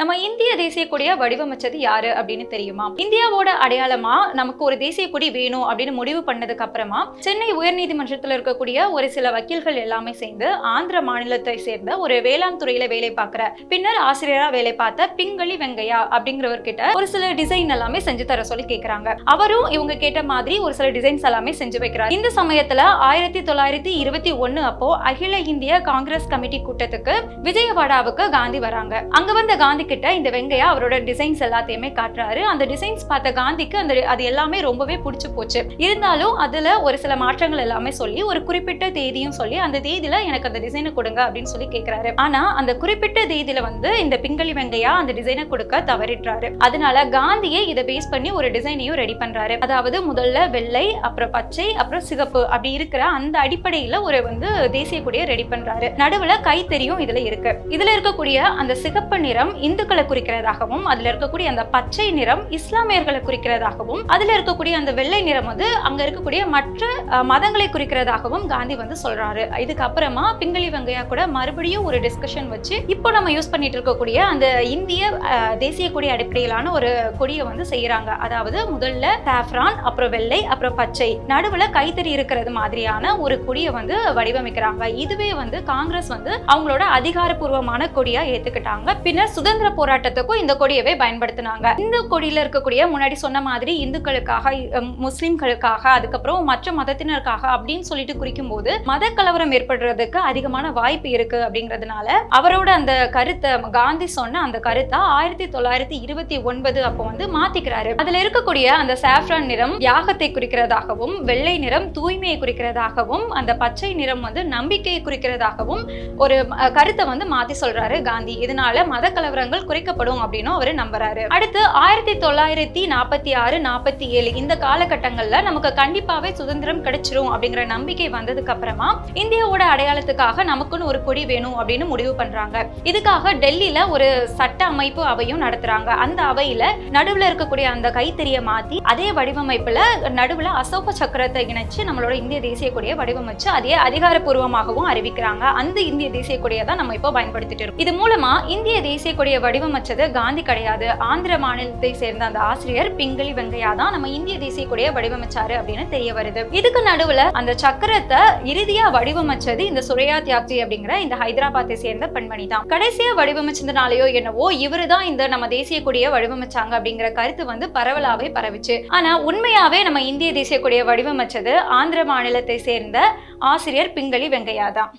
நம்ம இந்திய தேசிய கொடியை வடிவமைச்சது யாரு அப்படின்னு தெரியுமா? இந்தியாவோட அடையாளமா நமக்கு ஒரு தேசிய கொடி வேணும் அப்படின்னு முடிவு பண்ணதுக்கு அப்புறமா சென்னை உயர்நீதிமன்றத்தில் இருக்கக்கூடிய ஒரு சில வக்கீல்கள் எல்லாமே சேர்ந்து ஆந்திர மாநிலத்தை சேர்ந்த ஒரு வேளாண் துறையில வேலை பார்க்கிற பின்னர் ஆசிரியரா வேலை பார்த்த பிங்களி வெங்கையா அப்படிங்கிறவர்கிட்ட ஒரு சில டிசைன் எல்லாமே செஞ்சு தர சொல்லி கேட்கிறாங்க. அவரும் இவங்க கேட்ட மாதிரி ஒரு சில டிசைன்ஸ் எல்லாமே செஞ்சு வைக்கிறார். இந்த சமயத்துல 1921 அப்போ அகில இந்திய காங்கிரஸ் கமிட்டி கூட்டத்துக்கு விஜயவாடாவுக்கு காந்தி வராங்க. அங்க வந்த காந்தி கிட்ட இந்த வெங்கையா அவரோட டிசைன்ஸ் எல்லாத்தையுமே காட்டுறாரு. அந்த டிசைன்ஸ் பார்த்த காந்திக்கு அது எல்லாமே ரொம்பவே பிடிச்சு போச்சு. இருந்தாலும் அதுல ஒரு சில மாற்றங்கள் எல்லாமே சொல்லி ஒரு குறிப்பிட்ட தேதியும் சொல்லி அந்த தேதியில எனக்கு அந்த டிசைனை கொடுங்க அப்படின்னு சொல்லி கேட்கிறாரு. ஆனா அந்த குறிப்பிட்ட தேதியில இந்த பிங்களி வெங்கையா அந்த டிசைனை கொடுக்க தவறிடுறாரு. அதனால காந்தியே இதை பேஸ் பண்ணி ஒரு டிசைனையும் ரெடி பண்றாரு. அதாவது முதல்ல வெள்ளை, அப்புறம் பச்சை, அப்புறம் சிகப்பு அப்படி இருக்கிற அந்த அடிப்படையில ஒரு தேசிய கொடியை ரெடி பண்றாரு. நடுவுல கைத்தறியும் இதுல இருக்கு. இதுல இருக்கக்கூடிய அந்த சிகப்பு நிறம் இந்துக்களை குறிக்கிறதாகவும், அதுல இருக்கக்கூடிய அந்த பச்சை நிறம் இஸ்லாமியர்களை குறிக்கிறதாகவும், அதுல இருக்கக்கூடிய அந்த வெள்ளை நிறம் அங்க இருக்கக்கூடிய மற்ற மதங்களை குறிக்கிறதாகவும் காந்தி சொல்றாரு. இதுக்கப்புறமா பிங்களி வெங்கையா கூட மறுபடியும் ஒரு டிஸ்கஷன் வச்சு இப்போ நம்ம யூஸ் பண்ணிட்டு இருக்கக்கூடிய அந்த இந்திய தேசிய கொடி அடிப்படையிலான ஒரு கொடியை செய்யறாங்க. அதாவது முதல்ல சாஃப்ரான், அப்புறம் வெள்ளை, அப்புறம் பச்சை, நடுவுல கைத்தறி இருக்கிறது மாதிரியான ஒரு கொடியை வடிவமைக்கிறாங்க. இதுவே காங்கிரஸ் அவங்களோட அதிகாரப்பூர்வமான கொடியா ஏத்துக்கிட்டாங்க. பின்னர் சுதந்திர போராட்டத்துக்கும் இந்த கொடியவே பயன்படுத்தினாங்க. இந்த கொடியில இருக்கக்கூடிய முன்னாடி சொன்ன மாதிரி இந்துக்களுக்காக, முஸ்லிம்களுக்காக, அதுக்கப்புறம் மற்ற மதத்தினருக்காக அப்படின்னு சொல்லிட்டு குறிக்கும் போது மத கலவரம் ஏற்படுறதுக்கு அதிகமான வாய்ப்பு இருக்கு அப்படிங்கிறதுனால அவரோட அந்த கருத்தை, காந்தி சொன்ன அந்த கருத்தை 1929 அப்போ மாத்திக்கிறாரு. அதுல இருக்கக்கூடிய அந்த சாஃப்ரான் நிறம் யாகத்தை குறிக்கிறதாகவும், வெள்ளை நிறம் தூய்மையை குறிக்கிறதாகவும், அந்த பச்சை நிறம் நம்பிக்கையை குறிக்கிறதாகவும் ஒரு கருத்தை மாத்தி சொல்றாரு காந்தி. இதனால மத கலவரங்கள் குறைக்கப்படும் அப்படின்னு அவரு நம்புறாரு. அடுத்து 1946, 47 இந்த காலகட்டங்கள்ல நமக்கு கண்டிப்பாவே சுதந்திரம் கிடைச்சிரும் அப்படிங்கிற நம்பிக்கை வந்ததுக்கு அப்புறமா இந்தியாவோட அடையாளத்துக்காக நமக்குன்னு ஒரு கொடி வேணும் அப்படின்னு முடிவு பண்றாங்க. இதுக்காக டெல்லியில ஒரு சட்ட அமைப்பு அவையும் நடத்துறாங்க. அந்த அவையில நடுவுல இருக்கக்கூடிய அந்த கைத்தறியை மாத்தி அதே வடிவமைப்புல நடுவுல அசோக சக்கரத்தை இணைச்சு நம்மளோட இந்திய தேசிய கொடியை வடிவமைச்சு அதே அதிகாரப்பூர்வமாகவும் அறிவிக்கிறாங்க. அந்த இந்திய தேசிய கொடியை தான் நம்ம இப்போ பயன்படுத்திட்டு இருக்கோம். இது மூலமா இந்திய தேசிய கொடியை வடிவமைச்சது காந்தி கிடையாது, ஆந்திர மாநிலத்தை சேர்ந்த அந்த ஆசிரியர் பிங்களி வெங்கையா தான் நம்ம இந்திய தேசிய கொடியை வடிவமைச்சாரு அப்படின்னு தெரிய வருது. இதுக்கு நடுவுல அந்த சக்கரத்தை இறுதியா வடிவமைச்சது இந்த சுரையா தியாப்ஜி அப்படிங்கிற இந்த ஹைதராபாத்தை சேர்ந்த பெண்மணி தான். கடைசியா வடிவமைச்சதுனாலயோ என்னவோ இவருதான் இந்த நம்ம தேசிய கொடியை வடிவமைச்சாங்க அப்படிங்கிற கருத்து பரவலாவே பரவிச்சு. ஆனா உண்மையாவே நம்ம இந்திய தேசிய கொடியை வடிவமைச்சது ஆந்திர மாநிலத்தை சேர்ந்த ஆசிரியர் பிங்களி வெங்கையா தான்.